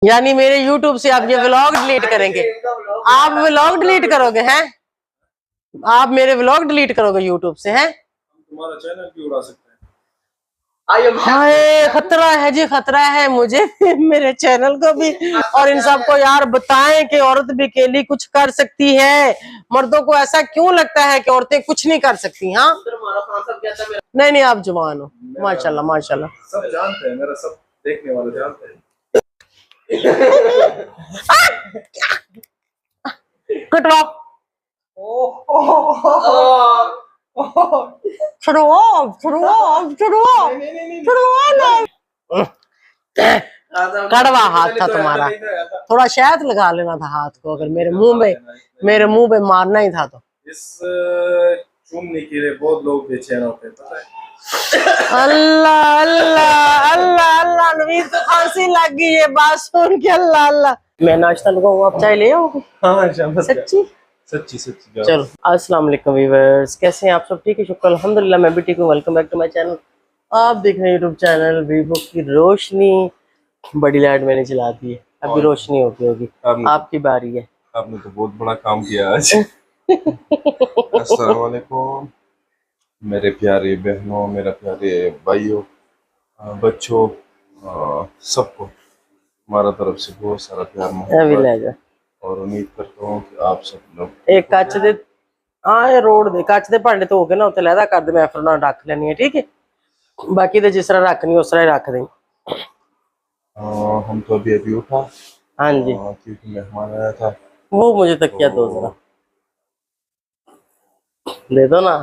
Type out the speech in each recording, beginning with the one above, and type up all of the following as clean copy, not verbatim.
यानी मेरे यूट्यूब से आप ये व्लॉग डिलीट करेंगे? आप व्लॉग डिलीट करोगे हैं? आप मेरे व्लॉग डिलीट करोगे यूट्यूब से हैं? तुम्हारा चैनल भी उड़ा सकते हैं। हाय खतरा है जी, खतरा है मुझे मेरे चैनल को भी। और इन सबको यार बताएं कि औरत भी अकेली कुछ कर सकती है। मर्दों को ऐसा क्यों लगता है कि औरतें कुछ नहीं कर सकती? हाँ नहीं नहीं, आप जवान हो माशाल्लाह माशाल्लाह। सब जानते हैं, मेरा सब देखने वाले जानते हैं। कटवा कड़वा हाथ था तुम्हारा, थोड़ा शहद लगा लेना था हाथ को। अगर मेरे मुंह पे मारना ही था तो। इस चूमने के लिए बहुत लोग बेचैन होते हैं, पता है? अल्लाह अल्लाह अल्लाह अल्लाह, नवीद को खांसी लग गई है बात सुन के। अल्लाह अल्लाह, मैं नाश्ता लगाऊं, आप चाय ले आओगे? हाँ सच्ची सच्ची सच्ची। चलो अस्सलाम वालेकुम व्यूअर्स, कैसे हैं आप सब? ठीक है, शुक्र अल्हम्दुलिल्लाह, मैं भी ठीक हूँ। Welcome back to my channel. आप देख रहे हैं यूट्यूब चैनल वीवो की रोशनी। बड़ी लाइट मैंने चला दी है, अभी रोशनी होती होगी। आपकी बारी है। आपने तो बहुत बड़ा काम किया आज। अस्सलाम वालेकुम मेरे प्यारे बहनों, मेरे प्यारे भाइयों, बच्चों, सबको हमारा तरफ से बहुत सारा प्यार मोहब्बत, और उम्मीद करता हूँ कि आप सब लोग एक कच दे रोड दे कच दे भांडे धो के ना उत्ते लहदा कर दे, मैं फिर ना रख लेनी है, ठीक है? बाकी तो जिस तरह रखनी उस तरह रख दें। हम तो अभी अभी उठा। हाँ जी, क्योंकि मेहमान आया था। वो मुझे तकिया दो जरा, दे दो ना।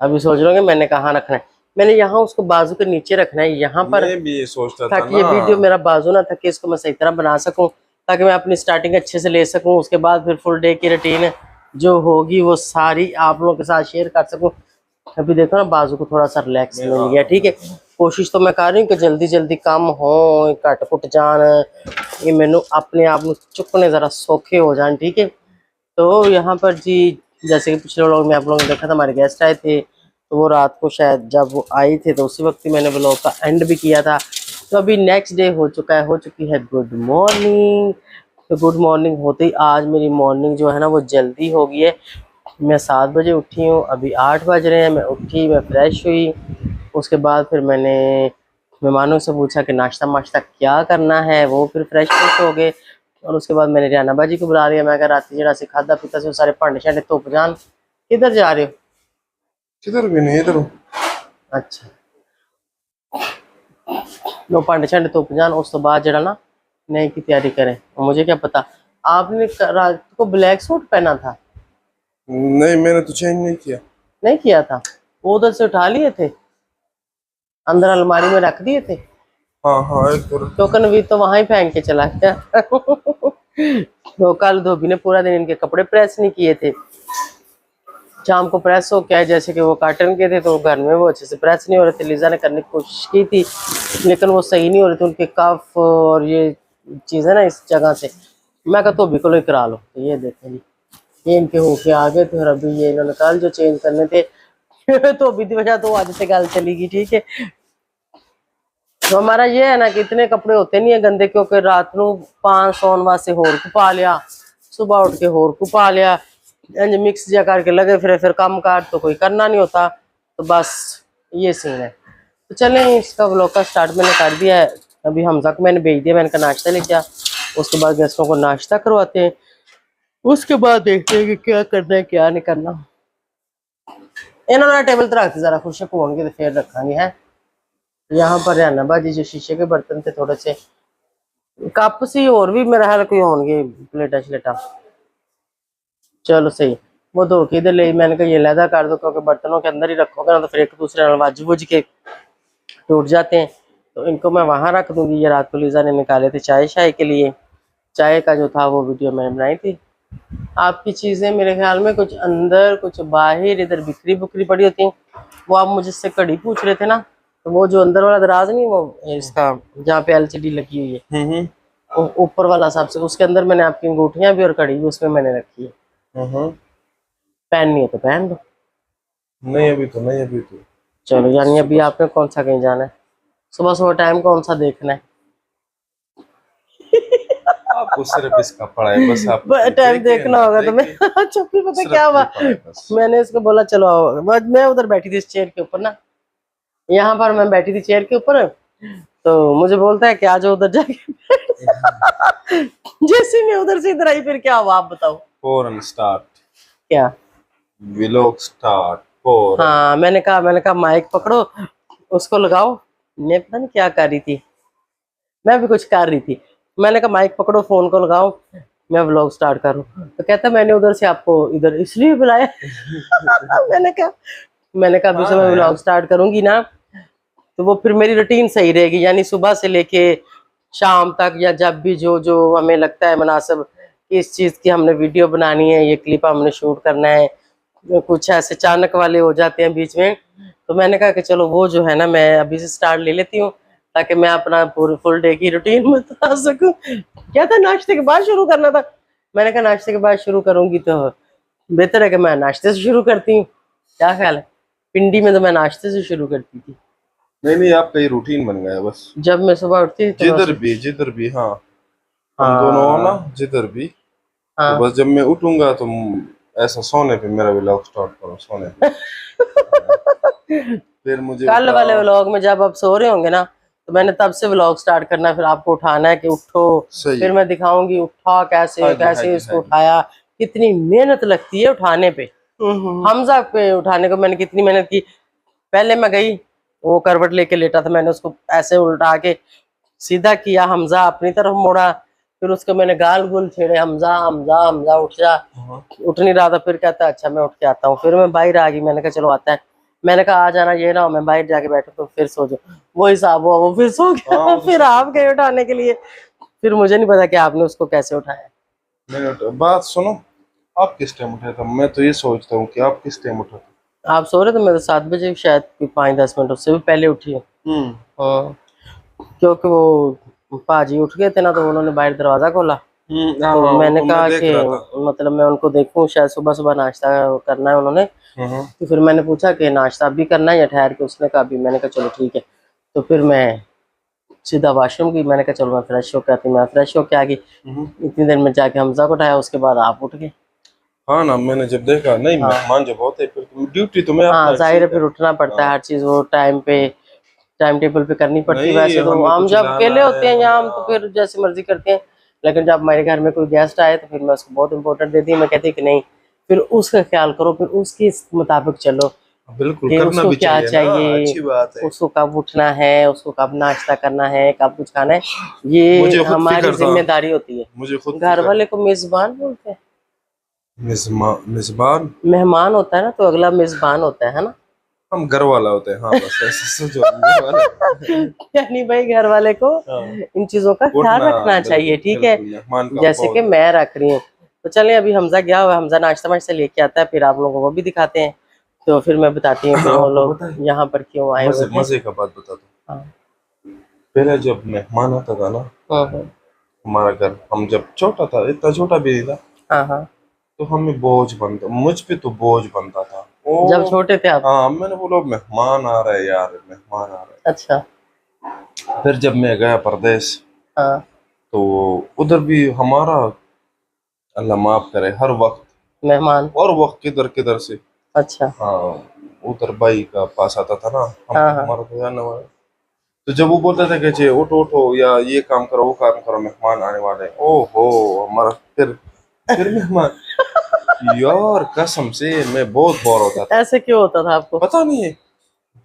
अभी सोच रहा हूँ कि मैंने कहाँ रखना है। मैंने यहाँ उसको बाजू के नीचे रखना है, यहाँ पर। मैं भी ये सोचता था ताकि ये वीडियो मेरा बाजू ना था, कि इसको मैं सही तरह बना सकूं, ताकि मैं अपनी स्टार्टिंग अच्छे से ले सकूं। उसके बाद फिर फुल डे की रूटीन जो होगी वो सारी आप लोगों के साथ शेयर कर सकूं। अभी देखो ना, बाजू को थोड़ा सा रिलैक्स मिल गया, ठीक है? कोशिश तो मैं कर रही हूँ कि जल्दी जल्दी काम हो, कट कुट जान, ये मैनू अपने आप में चुकने जरा सौखे हो जान, ठीक है? तो यहाँ पर जी, जैसे कि पिछले व्लॉग में आप लोगों ने देखा था, हमारे गेस्ट आए थे, तो वो रात को शायद जब वो आए थे तो उसी वक्त ही मैंने व्लॉग का एंड भी किया था। तो अभी नेक्स्ट डे हो चुकी है गुड मॉर्निंग। तो गुड मॉर्निंग होते ही आज मेरी मॉर्निंग जो है ना वो जल्दी हो गई है। मैं 7 बजे उठी हूँ, अभी 8 बज रहे हैं। मैं उठी, मैं फ्रेश हुई, उसके बाद फिर मैंने मेहमानों से पूछा कि नाश्ता माश्ता क्या करना है, वो फिर फ्रेश हो गए। और उसके बाद मैंने रियाना बाजी को बुला लिया। मैं कहा रात जरा से खादा पीता से सारे भांडे शांडे धुप जान। किधर जा रहे हो? किधर भी नहीं, इधर। अच्छा, लो भांडे शांडे धुप जान, उस तो बाद जरा ना नई की तैयारी करें। मुझे क्या पता, आपने रात को ब्लैक सूट पहना था? नहीं, मैंने तो चेंज नहीं किया। नहीं किया था? वो उधर से उठा लिए थे, अंदर अलमारी में रख दिए थे? हाँ हाँ, टोकन भी तो वहां ही फेंक के चला गया। तो कल धोबी ने पूरा दिन इनके कपड़े प्रेस नहीं किए थे। शाम को प्रेस हो क्या है, जैसे कि वो कॉटन के थे तो घर में वो अच्छे से प्रेस नहीं हो रहे थे। लीजा ने करने की कोशिश की थी लेकिन वो सही नहीं हो रहे थे, उनके कफ और ये चीज़ें ना इस जगह से। मैं कहा धोबी को करा लो। तो ये देखें जी, ये इनके होके आ गए थे, और अभी ये इन्होंने कल जो चेंज करने थे धोबी की वजह तो आज से गल चली गई, ठीक है? तो हमारा ये है ना कि इतने कपड़े होते नहीं है गंदे, क्योंकि रात को 5 सौन वास्ते होर को पा लिया, सुबह उठ के होर को पा लिया, इंज मिक्स जा करके लगे फिर काम कार तो कोई करना नहीं होता। तो बस ये सीन है। तो चलें, इसका व्लॉग का स्टार्ट मैंने कर दिया है। अभी हमजा को मैंने भेज दिया, मैंने कहा नाश्ता लेके आ। उसके बाद गेस्टों को नाश्ता करवाते हैं, उसके बाद देखते हैं कि क्या करना है क्या नहीं करना। इन्होंने टेबल तो रखते जरा खुश होंगे तो फिर रखेंगे है। यहाँ पर रहना बाजी जो शीशे के बर्तन थे थोड़े से, कप सी और भी मेरा ख्याल कोई होंगे, प्लेटा श्लेटा। चलो सही, वो धो के इधर ले। मैंने कहा ये लहदा कर दो, क्योंकि बर्तनों के अंदर ही रखोगे ना तो फिर एक दूसरे वज वुज के टूट जाते हैं। तो इनको मैं वहां रख दूंगी। ये रात को लीजा ने निकाले थे चाय शाय के लिए, चाय का जो था वो वीडियो मैंने बनाई थी। आपकी चीजें मेरे ख्याल में कुछ अंदर कुछ बाहर इधर बिखरी बुखरी पड़ी होती हैं। वो आप मुझसे कड़ी पूछ रहे थे ना, तो वो जो अंदर वाला दराज नहीं, वो इसका जहाँ पे एलसीडी लगी हुई है ऊपर वाला सबसे, उसके अंदर मैंने आपकी अंगूठियां भी और कड़ी भी उसमें मैंने रखी है। पहननी है तो पहन दो। नहीं अभी तो नहीं, अभी तो चलो, यानी अभी आपने कौन सा कहीं जाना है? सुबह सुबह टाइम कौन सा देखना है? आपको सिर्फ इसका पड़ा है, बस आप टाइम देखना होगा तो मैं चुप्पी, पता क्या हुआ, मैंने इसको बोला चलो आओ। मैं उधर बैठी थी इस चेयर के ऊपर ना, यहाँ पर मैं बैठी थी चेयर के ऊपर, तो मुझे बोलता है कि आ जाओ उधर जाके। जैसे मैं उधर से इधर आई, फिर क्या हुआ आप बताओ। फौरन स्टार्ट, क्या व्लॉग स्टार्ट फौरन। हाँ, मैंने कहा माइक पकड़ो, उसको लगाओ। मैं पता नहीं क्या कर रही थी, मैं भी कुछ कर रही थी। मैंने कहा माइक पकड़ो, फोन को लगाओ, मैं व्लॉग स्टार्ट करूं। तो कहता मैंने उधर से आपको इधर इसलिए बुलाया। मैंने कहा अभी से मैं व्लॉग स्टार्ट करूंगी ना, तो वो फिर मेरी रूटीन सही रहेगी, यानी सुबह से लेके शाम तक, या जब भी जो जो हमें लगता है मुनासिब कि इस चीज़ की हमने वीडियो बनानी है, ये क्लिप हमने शूट करना है, कुछ ऐसे अचानक वाले हो जाते हैं बीच में, तो मैंने कहा कि चलो वो जो है ना मैं अभी से स्टार्ट ले लेती हूँ, ताकि मैं अपना पूरे फुल डे की रूटीन बता सकूं। क्या था, नाश्ते के बाद शुरू करना था। मैंने कहा नाश्ते के बाद शुरू करूंगी तो बेहतर है कि मैं नाश्ते से शुरू करती हूँ। क्या ख्याल है, पिंडी में तो मैं नाश्ते से शुरू करती थी। नहीं आपका ये रूटीन बन गया बस, जब मैं सुबह उठती थी जिधर भी हाँ, हम दोनों हो ना, जिधर भी, तो बस जब मैं उठूंगा तो ऐसा सोने पे मेरा व्लॉग स्टार्ट करो, सोने पे। फिर मुझे कल वाले व्लॉग में जब आप सो रहे होंगे ना, तो मैंने तब से व्लॉग स्टार्ट करना है, फिर आपको उठाना है कि उठो, फिर मैं दिखाऊंगी उठा कैसे कैसे इसको उठाया, कितनी मेहनत लगती है उठाने पे। हमजा पे उठाने को मैंने कितनी मेहनत की। पहले मैं गई, वो करवट लेके लेटा था, मैंने उसको ऐसे उल्टा के सीधा किया, हमजा अपनी तरफ मोड़ा, फिर उसको मैंने गाल गुल छेड़े, हमजा हमजा हमजा उठ जा, उठ नहीं रहा था। फिर कहता अच्छा मैं उठ के आता हूँ। फिर मैं बाहर आ गई, मैंने कहा चलो आता है। मैंने कहा आ जाना, ये ना हो मैं बाहर जाके बैठू तो फिर सो जाओ। वो हिसाब हुआ, वो फिर सो गया। फिर आप गए उठाने के लिए, फिर मुझे नहीं पता कि आपने उसको कैसे उठाया। मैंने बात सुनो, आप किस टाइम उठे थे? मैं तो ये सोचता हूँ कि आप किस टाइम उठे थे? आप सो रहे थे, मैं तो 7 बजे शायद 5-10 मिनट उससे भी पहले उठी हूँ। हाँ, क्योंकि वो पाजी उठ गए थे ना, तो उन्होंने बाहर दरवाजा खोला, तो मैंने कहा कि मतलब मैं उनको देखूं, शायद सुबह सुबह नाश्ता करना है उन्होंने। तो फिर मैंने पूछा कि नाश्ता भी करना है या ठहर के, उसने कहा भी। मैंने कहा चलो ठीक है। तो फिर मैं सीधा वॉशरूम की, मैंने कहा चलो मैं फ्रेश होकर आती। मैं फ्रेश होकर आ गई, इतनी देर में जाके हमजा को उठाया, उसके बाद आप उठ गए। हाँ ना, मैंने जब देखा नहीं मेहमान जब होते फिर ड्यूटी तो मैं हाँ जाहिर है, फिर उठना पड़ता है, हर चीज वो टाइम पे टाइम टेबल पे करनी पड़ती है। वैसे तो हम जब अकेले होते हैं यहाँ, हम तो फिर जैसे मर्जी करते हैं, लेकिन जब हमारे घर में कोई गेस्ट आए तो फिर मैं उसको बहुत इंपॉर्टेंट देती हूँ। मैं कहती कि नहीं, फिर उसका ख्याल करो, फिर उसके मुताबिक चलो, बिल्कुल कि करना उसको भी क्या चाहिए, अच्छी बात है। उसको कब उठना है, उसको कब नाश्ता करना है, कब कुछ खाना है, ये हमारी जिम्मेदारी होती है। मुझे खुद घर वाले को मेजबान बोलते हैं। मेजबान मेहमान होता है ना, तो अगला मेजबान होता है ना। हम घर वाला होते हैं। हाँ बस ऐसे सोचो। यानी भाई घर वाले को इन चीजों का ख्याल रखना चाहिए, ठीक है, जैसे कि मैं रख रही हूँ। तो चलें, अभी हमजा गया हुआ, हमजा नाश्ता वाश्ता लेके आता है, फिर आप लोगों को भी दिखाते हैं। तो फिर मैं बताती हूँ कि वो लोग यहाँ पर क्यों आए हुए थे। मजे का बात बता दो। पहले जब मेहमान आता था ना हमारा घर, हम जब छोटा था, इतना छोटा भी नहीं था, तो हमें बोझ बनता, मुझ पे तो बोझ बनता था जब छोटे थे आप। हाँ, मैंने बोला मेहमान आ रहे यार, मेहमान आ रहे। अच्छा। फिर जब मैं गया परदेश, तो उधर भी हमारा, अल्लाह माफ करे, हर वक्त मेहमान, और वक्त किधर किधर से। अच्छा। हाँ, उधर भाई का पास आता था ना, हमारा तो जानने वाला। तो जब वो बोलता था कि उठो उठो, या ये काम करो वो काम करो, मेहमान आने वाले, ओहो हमारा फिर मेहमान। यार कसम से मैं बहुत बोर होता था। ऐसे क्यों होता था आपको? पता नहीं है,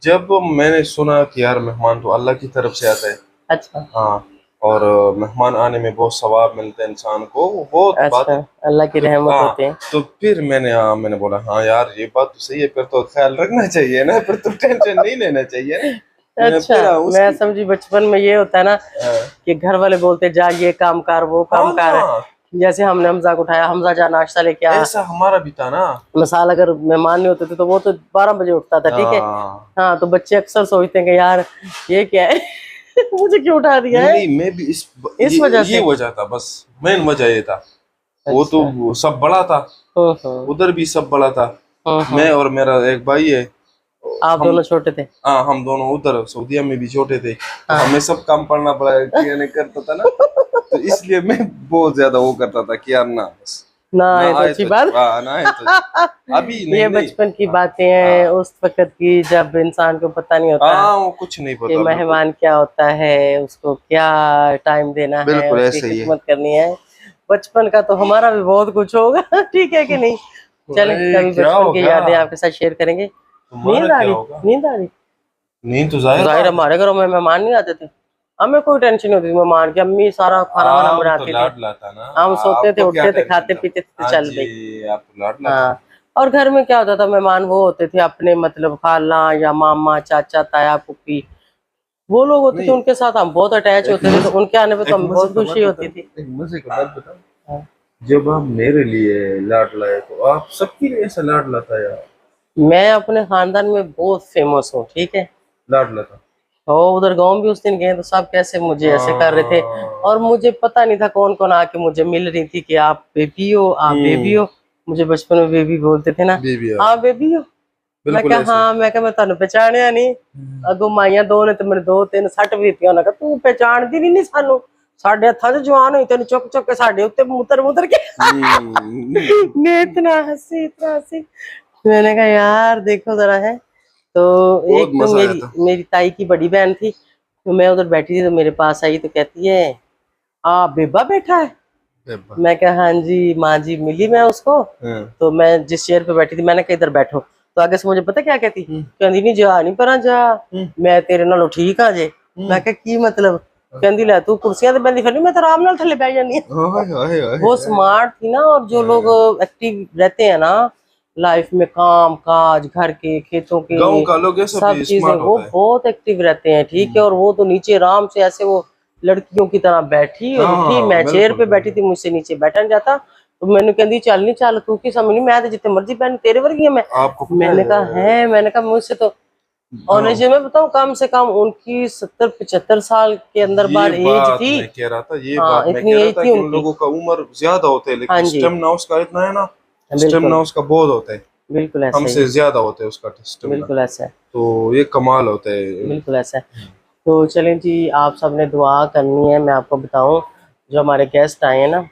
जब मैंने सुना कि यार मेहमान तो अल्लाह की तरफ से आता है। अच्छा। हाँ, और मेहमान आने में बहुत सवाब मिलता है इंसान को, वो बहुत बात अल्लाह की रहमत होती है। तो फिर मैंने बोला हाँ यार ये बात तो सही है, फिर तो ख्याल रखना चाहिए ना, फिर तो टेंशन नहीं लेना चाहिए। अच्छा, मैं समझी बचपन में ये होता है ना कि घर वाले बोलते जा ये काम कर वो काम कर, जैसे हमने हमजा को उठाया, हमजा जा नाश्ता लेके आ, ऐसा हमारा भी था ना। मिसाल अगर मेहमान नहीं होते थे तो वो तो 12 बजे उठता था, ठीक है। हाँ, तो बच्चे अक्सर सोचते हैं कि यार ये क्या है, मुझे क्यों उठा दिया है। नहीं, मैं भी इस वजह से, ये वजह था, बस मेन वजह ये था। वो तो सब बड़ा था, उधर भी सब बड़ा था, मैं और मेरा एक भाई है, आप दोनों छोटे थे। हाँ, हम दोनों उधर सऊदीया में भी छोटे थे, तो हमें सब काम पढ़ना पड़ा, नहीं करता था ना। तो इसलिए मैं बहुत ज्यादा वो करता था कि यार ना बस ना ना ये तो आए अच्छी तो बात। ना आए तो अभी नहीं ये नहीं। बचपन की हाँ बातें हैं हाँ उस वक्त की, जब इंसान को पता नहीं होता हाँ, वो कुछ नहीं कि पता, बिल्कुल मेहमान क्या होता है, उसको क्या टाइम देना है, बिल्कुल उसकी ऐसे ही है। खिदमत करनी है। बचपन का तो हमारा भी बहुत कुछ होगा। ठीक है कि नहीं? चलें, भाई कभी क्या बचपन की होगा, यादें आपके साथ शेयर करेंगे। तुम्हारा नींद आ क्या रही? होगा। नींद आ रही? नींद तो जाहिर जाहिर बात है। हमारे घरों में मेहमान नहीं आते थे, हमें कोई टेंशन नहीं होती थी मेहमान की, अम्मी सारा खाना वाना आप तो बनाती थी। लाडला था ना, हम सोते थे, आपको क्या उठते थे, टेंशन खाते था। पीते थे, हाँ चल भाई। जी, आप तो लाडला था। हाँ। और घर में क्या होता था, मेहमान वो होते थे अपने, मतलब खाला या मामा चाचा ताया फूफी, वो लोग होते थे, नहीं, उनके साथ हम बहुत अटैच एक होते थे, तो उनके आने पे तो एक हमें मजे बहुत का खुशी बात होती बताऊं, थी। एक मजे का बात बताऊं। हाँ। जब आप मेरे लिए लाडला है तो आप सबके लिए ऐसा लाडला था यार। मैं अपने खानदान में बहुत फेमस हूँ, ठीक है। लाडला था। और उधर गांव भी उस दिन गए तो सब कैसे मुझे ऐसे कर रहे थे, और हाँ। मुझे पता नहीं था कौन कौन आके मुझे मिल रही थी कि आप बेबी हो, आप बेबी हम्म। हो। मुझे बचपन में बेबी बोलते थे ना। बेबी यार, हाँ बेबी हो। मैं बिल्कुल क्या, ऐसे ही। हाँ मैं क्या, मैं तुहानू पहचानिया नहीं। अगो माइया दो ने तो मेरे दो तीन सट भी दित्तियां, उन्हें कहा तू पहचानदी नहीं सानू, साडे हत्थां च जवान होई तेन चुक चुक के साडे उत्ते मुतर मुतर के। मैं इतना हंसी, इतना हंसी। मैंने कहा यार देखो जरा है। तो बहुत एक तो मजा आया मेरी था। मेरी ताई की बड़ी बहन थी, तो मैं उधर बैठी थी तो मेरे पास आई तो कहती है, आ बेबा बैठा है। बेबा। मैं कहा हाँ जी माँ जी, मिली मैं उसको। हाँ। तो मैं जिस चेयर पे बैठी थी मैंने कहा इधर बैठो, तो आगे से मुझे पता क्या कहती, हम्म। कहती नहीं जा नहीं पर जा, हम्म। मैं तेरे नालों ठीक आ जे। मैं कहा की मतलब? कहती ले तू कुर्सियां ते बंदी फिरनी, मैं तो आराम नाल थल्ले बैठ जानी है। हाय हाय हाय वो हाय। स्मार्ट थी ना, और जो लोग एक्टिव रहते हैं ना लाइफ में, काम काज घर के खेतों के गांव का लोग ऐसा सब भी चीजें, स्मार्ट वो होता है। बहुत एक्टिव रहते हैं, ठीक है। और वो तो नीचे आराम से ऐसे वो लड़कियों की तरह बैठी और हाँ उठी, हाँ मैं चेयर बिल्कुल पे बैठी बिल्कुल। थी, मुझसे नीचे बैठा नहीं जाता। तो मैंने कहती चल नहीं चल तू की समझ नहीं, मैं तो जितने मर्जी पहन तेरे वर्गी है मैं। आपको पता मैंने कहा है है, मैंने कहा मुझसे तो, और गांव, जी मैं बताऊं कम से कम उनकी 70-75 साल के अंदर ये बार एज बात थी। मैं कह रहा था, ये हाँ बात मैं इतनी कह रहा एज था थी कि उन उनकी। लोगों का उम्र ज्यादा होता है हाँ लेकिन जी, स्टेमिना उसका इतना है ना, स्टेमिना बिल्कुल उसका बहुत होता है, बिल्कुल ऐसा ही हमसे है, ज्यादा होता है उसका स्टेमिना। बिल्कुल ऐसा है, तो ये कमाल होता है। बिल्कुल ऐसा है। तो चलें जी, आप सबने दुआ करनी है। मैं आपको बताऊं, जो हमारे गेस्ट आए हैं ना,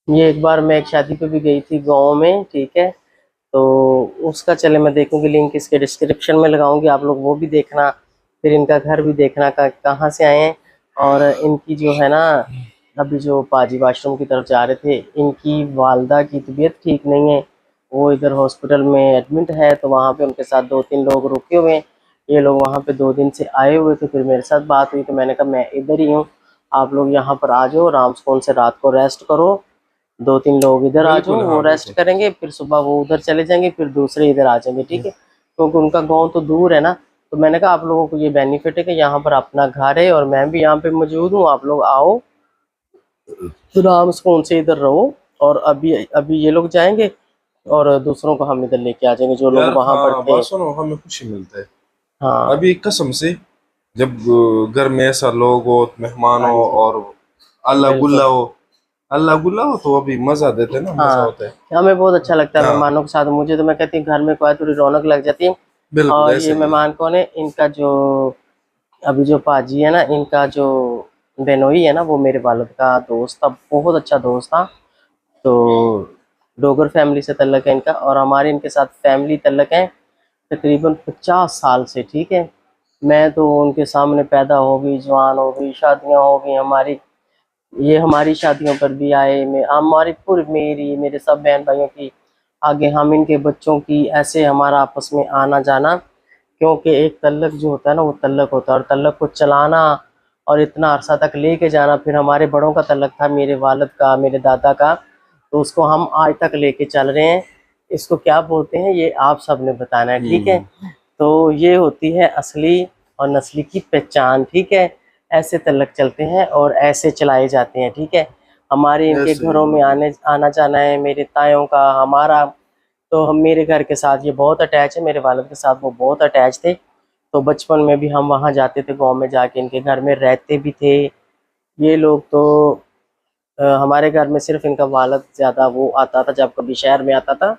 ये एक बार मैं एक शादी पे भी गई थी गांव में, ठीक है। तो उसका चले मैं देखूंगी, लिंक इसके डिस्क्रिप्शन में लगाऊंगी, आप लोग वो भी देखना। फिर इनका घर भी देखना कहाँ से आए हैं। और इनकी जो है ना, अभी जो पाजी वाशरूम की तरफ जा रहे थे, इनकी वालदा की तबीयत ठीक नहीं है, वो इधर हॉस्पिटल में एडमिट है, तो वहाँ पे उनके साथ 2-3 लोग रुके हुए हैं। ये लोग वहाँ पे 2 दिन से आए हुए थे, फिर मेरे साथ बात हुई तो मैंने कहा मैं इधर ही हूँ, आप लोग यहाँ पर आ जाओ, आराम सुकून से रात को रेस्ट करो। 2-3 लोग इधर आ जाओ, बिल्कुल वो हाँ रेस्ट बिल्कुल। करेंगे, फिर सुबह वो उधर चले जाएंगे, फिर दूसरे इधर आ जाएंगे, ठीक है, क्योंकि उनका गांव तो दूर है ना। तो मैंने कहा आप लोगों को ये बेनिफिट है कि यहाँ पर अपना घर है और मैं भी यहाँ पे मौजूद हूँ, आप लोग आओ तो आराम सुकून से इधर रहो। और अभी अभी ये लोग जाएंगे और दूसरों को हम इधर लेके आ जाएंगे, जो लोग यार वहां पर हाँ, थे। बात सुनो, हमें खुशी मिलता है हाँ अभी कसम से, जब घर में ऐसा लोग हो, मेहमान हाँ हो जी, और अल्लाह गुल्ला बिल्कुल। हो, अल्लाह गुल्ला हो तो अभी मजा देते हैं ना, मजा हाँ, होता है। हमें बहुत अच्छा लगता है हाँ मेहमानों के साथ, मुझे तो मैं कहती हूँ घर में कोई थोड़ी रौनक लग जाती है। बिल्कुल और ये ऐसे ही है। मेहमान कौन है, इनका जो अभी जो पाजी है ना, इनका जो बेनोई है ना, वो मेरे वालिद का दोस्त था, बहुत अच्छा दोस्त था। तो डोगर फैमिली से तल्लक है इनका, और हमारे इनके साथ फैमिली तल्लक है तकरीबन 50 साल से, ठीक है। मैं तो उनके सामने पैदा हो गई, जवान हो गई, शादियां हो गई हमारी, ये हमारी शादियों पर भी आए, मैं हमारी पूरी मेरी मेरे सब बहन भाइयों की, आगे हम इनके बच्चों की, ऐसे हमारा आपस में आना जाना। क्योंकि एक तल्लक जो होता है ना, वो तल्लक होता है, और तल्लक को चलाना और इतना अरसा तक लेके जाना, फिर हमारे बड़ों का तल्लक था, मेरे वालिद का, मेरे दादा का, तो उसको हम आज तक लेके चल रहे हैं। इसको क्या बोलते हैं ये आप सब ने बताना है, ठीक है। हम्म। तो ये होती है असली और नस्ली की पहचान, ठीक है। ऐसे तल्लक चलते हैं और ऐसे चलाए जाते हैं, ठीक है। हमारे इनके ऐसे ही घरों में बिल्कुल। आना जाना है, मेरे तायों का, हमारा। तो हम मेरे घर के साथ ये बहुत अटैच है, मेरे वालिद के साथ वो बहुत अटैच थे। तो बचपन में भी हम वहाँ जाते थे, गांव में जाके इनके घर में रहते भी थे। ये लोग तो हमारे घर में सिर्फ इनका वालिद ज़्यादा वो आता था, जब कभी शहर में आता था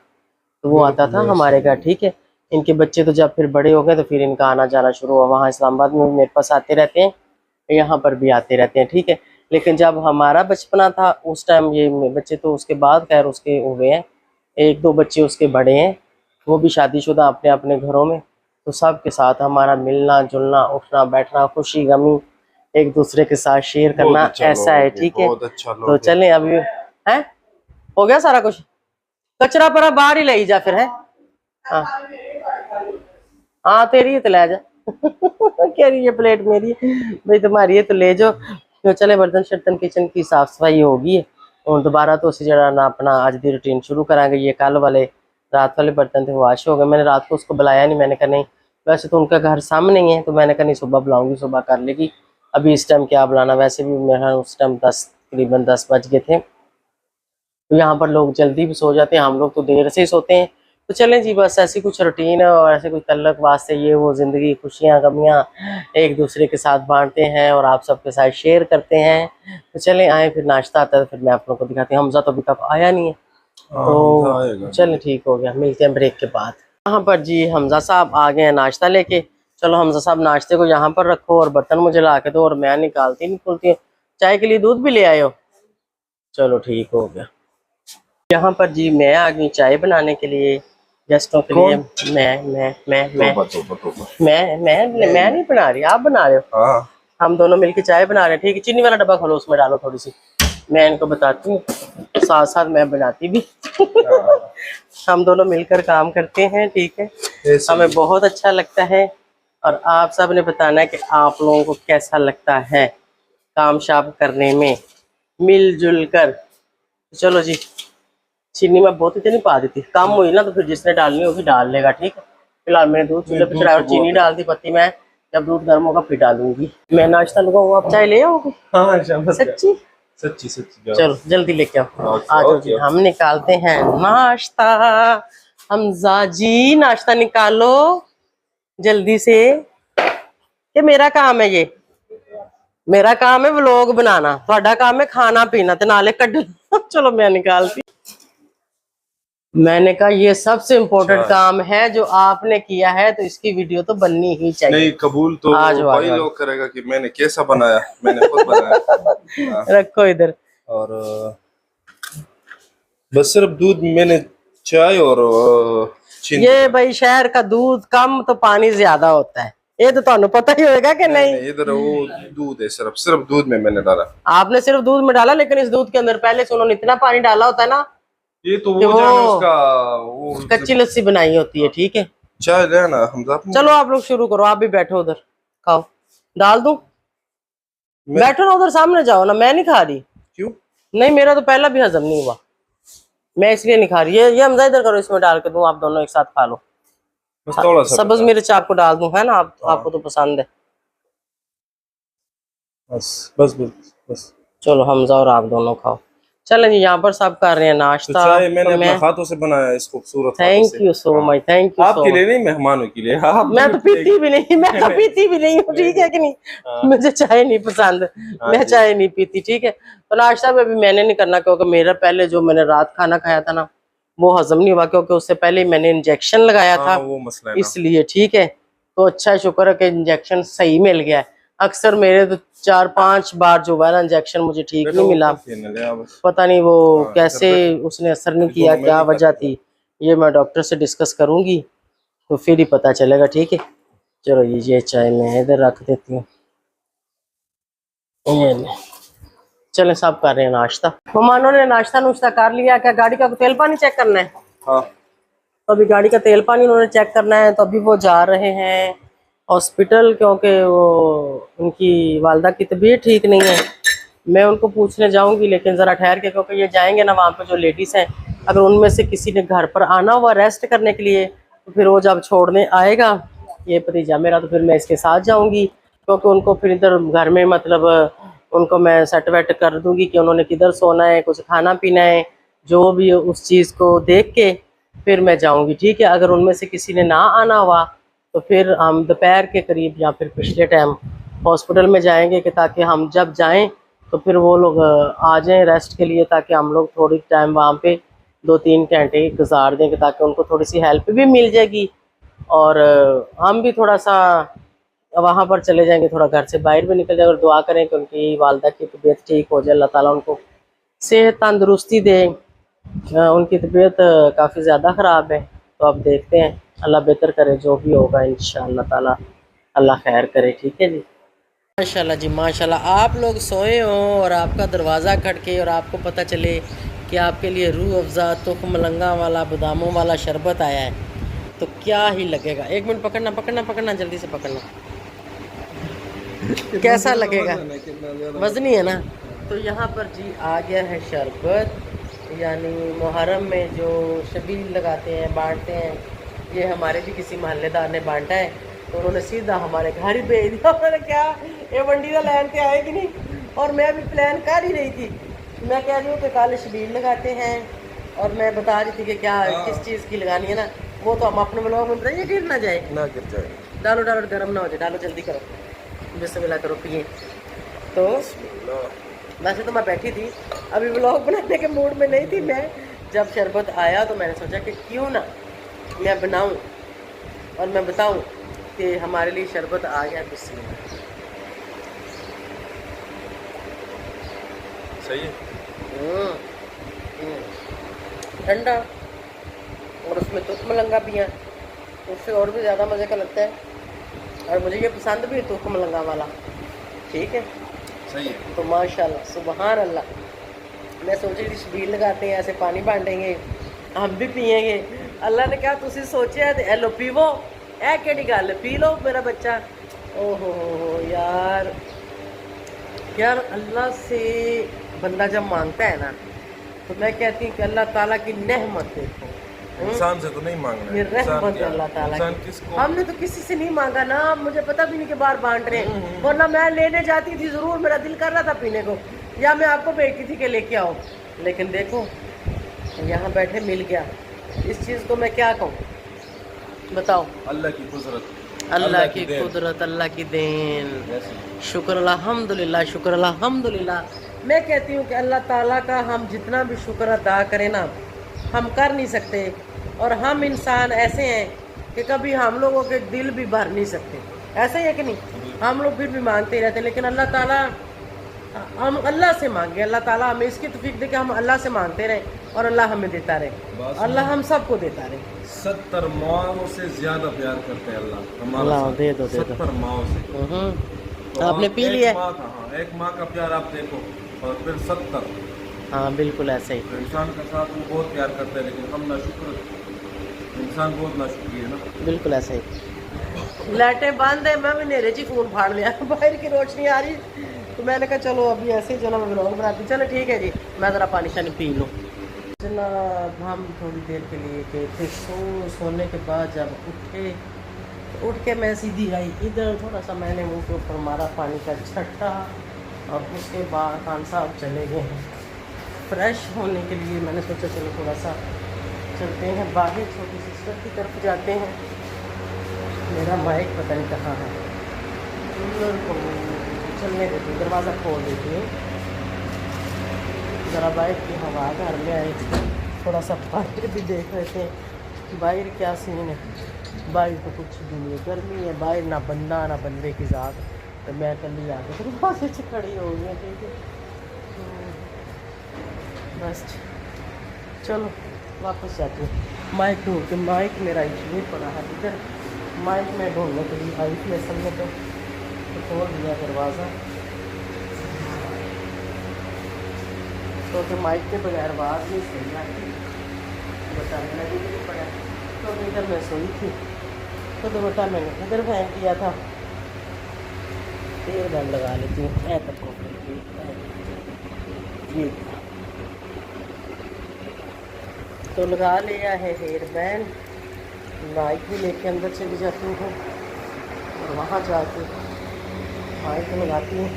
तो वो आता बिल्कुल था ऐसे हमारे ही घर, है। ठीक है। इनके बच्चे तो जब फिर बड़े हो गए तो फिर इनका आना जाना शुरू हुआ, वहाँ इस्लामाबाद में भी मेरे पास आते रहते हैं, यहाँ पर भी आते रहते हैं, ठीक है। लेकिन जब हमारा बचपना था उस टाइम ये बच्चे तो उसके बाद खैर उसके हुए हैं, एक दो बच्चे उसके बड़े हैं, वो भी शादीशुदा अपने अपने घरों में। तो सब के साथ हमारा मिलना जुलना, उठना बैठना, खुशी गमी एक दूसरे के साथ शेयर बहुत करना अच्छा ऐसा है। लोग हैं, ठीक है, बहुत अच्छा तो लोग हैं। चलें अभी है, हो गया सारा कुछ, कचरा परा बाहर ही ले जा फिर है। हाँ हाँ तेरी है तो ले जा कह रही है प्लेट मेरी है भाई, तुम्हारी है तो ले जाओ। तो चले बर्तन शर्तन किचन की साफ सफाई होगी और दोबारा तो उसी जगह ना अपना आज की रूटीन शुरू करांगे। ये कल वाले रात वाले बर्तन थे वो वाश हो गए, मैंने रात को उसको बुलाया नहीं, मैंने कहा नहीं, वैसे तो उनका घर सामने ही है, तो मैंने कहा नहीं सुबह बुलाऊंगी, सुबह कर लेगी, अभी इस टाइम क्या बुलाना, वैसे भी मेरा उस टाइम 10 तकरीबन 10 बज गए थे। तो यहाँ पर लोग जल्दी भी सो जाते हैं, हम लोग तो देर से ही सोते हैं। तो चलें जी, बस ऐसी कुछ रूटीन है और ऐसे कुछ तल्लक वास्ते ये वो ज़िंदगी, खुशियाँ गमियाँ एक दूसरे के साथ बांटते हैं और आप सबके साथ शेयर करते हैं। तो चलें आए, फिर नाश्ता आता है तो फिर मैं आप लोगों को दिखाती हूँ। हमजा तो अभी तक आया नहीं है, हमजा आएगा। तो चलें ठीक हो गया, मिलते हैं ब्रेक के बाद। यहाँ पर जी हमजा साहब आ गए हैं नाश्ता लेके। चलो हमजा साहब नाश्ते को यहाँ पर रखो और बर्तन मुझे ला के दो, और मैं निकालती नहीं खुलती हूँ। चाय के लिए दूध भी ले आए हो, चलो ठीक हो गया। यहाँ पर जी मैं आ गई चाय बनाने के लिए गेस्टों के लिए। मैं नहीं बना रही, आप बना रहे हो। हाँ हम दोनों मिलकर चाय बना रहे हैं, ठीक है। चीनी वाला डब्बा खोलो, उसमें डालो थोड़ी सी, मैं इनको बताती हूँ, साथ साथ मैं बनाती भी हम दोनों मिलकर काम करते हैं, ठीक है। हमें बहुत अच्छा लगता है और आप सब ने बताना है कि आप लोगों को कैसा लगता है काम शाम करने में मिलजुल कर। चलो जी, चीनी में बहुत इतनी पा दी थी, कम हुई ना तो फिर जिसने डालनी होगी डाल लेगा, ठीक है। फिलहाल मैंने दूध चूल्हे पर चढ़ाया और चीनी डाल दी, पत्ती मैं जब दूध गर्म होगा फिर डालूंगी। मैं नाश्ता लूंगा, आप चाय ले आओगे? हाँ सच्ची सच्ची सच्ची। चलो जल्दी लेके आओ, आ जाओ जी, हम निकालते हैं नाश्ता। हमजा जी नाश्ता निकालो जल्दी से, ये मेरा काम है, ये मेरा काम है व्लॉग बनाना, ਤੁਹਾਡਾ काम है खाना पीना ते नाले कड्ढना चलो मैं निकालती। मैंने कहा ये सबसे इम्पोर्टेंट काम है जो आपने किया है, तो इसकी वीडियो तो बननी ही चाहिए। नहीं कबूल तो वही लोग करेगा कि मैंने कैसा बनाया, मैंने खुद बनाया। रखो इधर। और बस सिर्फ दूध, मैंने चाय और चीनी। ये भाई शहर का दूध कम तो पानी ज्यादा होता है, ये तो ਤੁਹਾਨੂੰ पता ही होगा कि नहीं। इधर वो दूध है, सिर्फ दूध में मैंने डाला। आपने सिर्फ दूध में डाला, लेकिन इस दूध के अंदर पहले से उन्होंने इतना पानी डाला होता है ना, ये तो वो उसका वो कच्ची लस्सी बनाई होती है, ठीक है। चाय लेना हमजा। चलो आप लोग शुरू करो, आप भी बैठो उधर, खाओ, डाल दूं? बैठो ना उधर, सामने जाओ ना, मैं नहीं खा रही। क्यों? नहीं मेरा तो पहला भी हजम नहीं हुआ, मैं इसलिए नहीं खा रही। ये हमजा इधर करो, इसमें डाल के दूं, आप दोनों एक साथ खा लो। बस थोड़ा सा सब्ज मिर्च आपको डाल दूं, है ना, आपको तो पसंद है। बस बस बस बस। चलो हमजा और आप दोनों खाओ। चलें जी, यहाँ पर सब कर रहे हैं नाश्ता। तो चाय मैंने अपने हाथों से बनाया, इस खूबसूरत। Thank you so much, thank you. आपके लिए नहीं, मेहमानों के लिए। मैं तो पीती भी नहीं, मैं तो पीती भी नहीं हूँ, ठीक है कि नहीं। मुझे चाय नहीं पसंद, मैं चाय नहीं पीती, ठीक है। तो नाश्ता में भी मैंने नहीं करना, क्योंकि मेरा पहले जो मैंने रात खाना खाया था ना वो हजम नहीं हुआ, क्योंकि उससे पहले मैंने इंजेक्शन लगाया था, वो मसला है इसलिए, ठीक है। तो अच्छा शुक्र है कि इंजेक्शन सही मिल गया है। अक्सर मेरे तो 4-5 बार जो है ना इंजेक्शन मुझे ठीक नहीं मिला, पता नहीं वो कैसे उसने असर नहीं किया, क्या वजह थी, ये मैं डॉक्टर से डिस्कस करूंगी तो फिर ही पता चलेगा, ठीक है। चलो ये चाय मैं इधर रख देती हूँ। चले सब कर रहे हैं नाश्ता। मेहमानों ने नाश्ता नुश्ता कर लिया, क्या गाड़ी का तेल पानी चेक करना है? हाँ। तो अभी गाड़ी का तेल पानी उन्होंने चेक करना है, तो अभी वो जा रहे हैं हॉस्पिटल, क्योंकि वो उनकी वालदा की तबीयत ठीक नहीं है। मैं उनको पूछने जाऊंगी, लेकिन ज़रा ठहर के, क्योंकि ये जाएंगे ना वहाँ पे जो लेडीज़ हैं, अगर उनमें से किसी ने घर पर आना हुआ रेस्ट करने के लिए, तो फिर वो जब छोड़ने आएगा ये भतीजा मेरा, तो फिर मैं इसके साथ जाऊँगी, क्योंकि उनको फिर इधर घर में मतलब उनको मैं सेट वेट कर दूँगी कि उन्होंने किधर सोना है, कुछ खाना पीना है, जो भी उस चीज़ को देख के फिर मैं जाऊँगी, ठीक है। अगर उनमें से किसी ने ना आना हुआ तो फिर हम दोपहर के करीब या फिर पिछले टाइम हॉस्पिटल में जाएंगे, कि ताकि हम जब जाएं तो फिर वो लोग आ जाएं रेस्ट के लिए, ताकि हम लोग थोड़ी टाइम वहाँ पे 2-3 घंटे गुजार दें, कि ताकि उनको थोड़ी सी हेल्प भी मिल जाएगी और हम भी थोड़ा सा वहाँ पर चले जाएंगे, थोड़ा घर से बाहर भी निकल जाएंगे और दुआ करें कि उनकी वालदा की तबीयत ठीक हो जाए, अल्लाह ताला उनको सेहत तंदुरुस्ती दे। उनकी तबीयत काफ़ी ज़्यादा ख़राब है, तो अब देखते हैं, अल्लाह बेहतर करे, जो भी होगा इंशाअल्लाह ताला अल्लाह खैर करे। ठीक है जी। माशाल्लाह जी माशाल्लाह, आप लोग सोए हो और आपका दरवाज़ा खटके और आपको पता चले कि आपके लिए रूह अफ़ज़ा तुख मलंगा वाला बादामों वाला शरबत आया है, तो क्या ही लगेगा। एक मिनट पकड़ना पकड़ना पकड़ना, जल्दी से पकड़ना। कैसा लगेगा, वज़नी है ना। तो यहाँ पर जी आ गया है शरबत, यानी मुहर्रम में जो शबील लगाते हैं, बांटते हैं, ये हमारे भी किसी मोहल्लेदार ने बांटा है, तो उन्होंने सीधा हमारे घर ही भेज दिया। उन्होंने क्या ये वंडी का लैन के आएगी नहीं, और मैं भी प्लान कर ही रही थी, मैं कह रही हूँ कि कल शबील लगाते हैं, और मैं बता रही थी कि क्या किस चीज़ की लगानी है ना, वो तो हम अपने ब्लॉग में बताइए, गिर ना जाए, ना गिर जाए। डालो डालो, गर्म ना हो जाए, डालो जल्दी करो, बिस्मिल्लाह करो, पिए। तो वैसे तो मैं बैठी थी, अभी व्लॉग बनाने के मूड में नहीं थी मैं, जब शरबत आया तो मैंने सोचा कि क्यों ना मैं बनाऊं और मैं बताऊं कि हमारे लिए शरबत आ गया। बिस्मिल्लाह। सही है। ठंडा, और उसमें तुख मलंगा भी है, उससे और भी ज़्यादा मज़े का लगता है, और मुझे ये पसंद भी है तुख मलंगा वाला। ठीक है, सही है। तो माशाल्लाह सुबहान अल्लाह। मैं सोच रही थी शबील लगाते हैं, ऐसे पानी बांटेंगे, हम भी पियेंगे। अल्लाह ने कहा तुसी सोचा है, ए लो पीवो, ए केड़ी गल, पी लो मेरा बच्चा। ओहो हो यार, यार अल्लाह से बंदा जब मांगता है ना, तो मैं कहती हूँ कि अल्लाह ताला की रहमत देखो। इंसान से तो नहीं मांगना ये है, इंसान रहमत है क्या, अल्लाह ताला इंसान की। किसको, हमने तो किसी से नहीं मांगा ना, मुझे पता भी नहीं कि बाहर बांट रहे हैं, वरना मैं लेने जाती थी ज़रूर, मेरा दिल कर रहा था पीने को, या मैं आपको भेजती थी कि लेके आओ, लेकिन देखो यहाँ बैठे मिल गया। इस चीज़ को मैं क्या कहूँ, बताओ। अल्लाह की कुदरत, अल्लाह की कुदरत, अल्लाह की देन, शुक्र अल्हम्दुलिल्लाह, शुक्र अल्हम्दुलिल्लाह। मैं कहती हूँ कि अल्लाह ताला का हम जितना भी शुक्र अदा करें ना, हम कर नहीं सकते, और हम इंसान ऐसे हैं कि कभी हम लोगों के दिल भी भर नहीं सकते, ऐसा ही है कि नहीं। हम लोग फिर भी मांगते ही रहते हैं, लेकिन अल्लाह ताला, हम अल्लाह से मांगे, अल्लाह ताला हमें इसकी तौफीक दे कि हम अल्लाह से मांगते रहें और अल्लाह हमें देता रहे, अल्लाह हम सबको देता रहे। 70 माओ से ज्यादा प्यार करते हैं अल्लाह हमारा अल्लाह साथ। दे दो, दे दो। 70 माओ से। तो आपने आप पी एक लिया? माँ का, हाँ, एक माँ का प्यार आप देखो, और फिर 70। हाँ बिल्कुल ऐसे ही। तो इंसान के साथ वो बहुत प्यार करते हैं, लेकिन हम ना शुक्र, इंसान बहुत ना शुक्रिया है ना। बिल्कुल ऐसे ही। लाइटें बंद है, मैं भी नेरे जी फोन फाड़ लिया, बाहर की रोशनी आ रही, तो मैंने कहा चलो अभी ऐसे ही चलो मैं व्लॉग बनाती। चलो ठीक है जी, मैं ज़रा पानी शानी पी लूँ। जनाब हम थोड़ी देर के लिए गए थे, सोने के बाद जब उठे, उठ के मैं सीधी आई इधर, थोड़ा सा मैंने मुँह के ऊपर मारा पानी का छट्टा, और उसके बाद खान साहब चले गए हैं फ्रेश होने के लिए। मैंने सोचा चलो थोड़ा सा चलते हैं बाहर, छोटी सिस्टर की तरफ जाते हैं। मेरा माइक पता नहीं कहाँ है, कूलर को चलने देती हूँ, दरवाज़ा खोल देती हूँ, ज़रा बाइक की हवा घर में आई, थोड़ा सा बाहर भी देख रहे थे बाहर क्या सीन है। बाहर तो कुछ भी नहीं है, गर्मी है बाहर, ना बंदा ना बंदे की ज़ात, तो मैं कल ही आके दरवाजे से खड़ी हो गई। ठीक है, बस चलो वापस जाते हैं। माइक ढूंढ के, माइक मेरा इसलिए पड़ा है इधर, माइक में ढूंढने के लिए आई थी असल में, तो खोल दिया दरवाज़ा, तो माइक के बगैर आवाज़ नहीं सही आती, बताने लगी नहीं पड़ा। तो इधर मैं सोई थी, तो दुपट्टा मैंने इधर फेंक दिया था, तेल बैंड लगा लेती हूँ ऐ तक को, ये तो लगा लिया है हेयर बैंड, माइक भी लेके अंदर चली जाती हूँ, और वहाँ जाके माइक लगाती हूँ,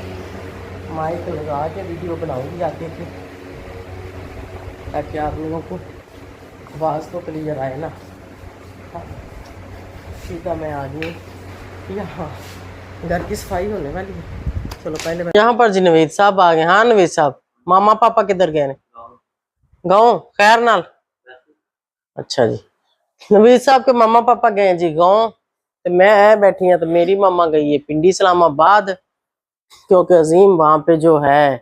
माइक लगा के वीडियो बनाऊँगी जाके फिर, ताकि आप लोगों को आवाज़ तो क्लियर आए ना। सीधा मैं आ गई यहाँ, घर की सफाई होने वाली है। चलो पहले यहाँ पर जी नवीद साहब आ गए। हाँ नवीद साहब, मामा पापा किधर गए? गाँव खैर नाल। अच्छा जी, नवीद साहब के मामा पापा गए जी गाँव, तो मैं बैठी हूँ, तो मेरी मामा गई है पिंडी इस्लामाबाद, क्योंकि अजीम वहां पे जो है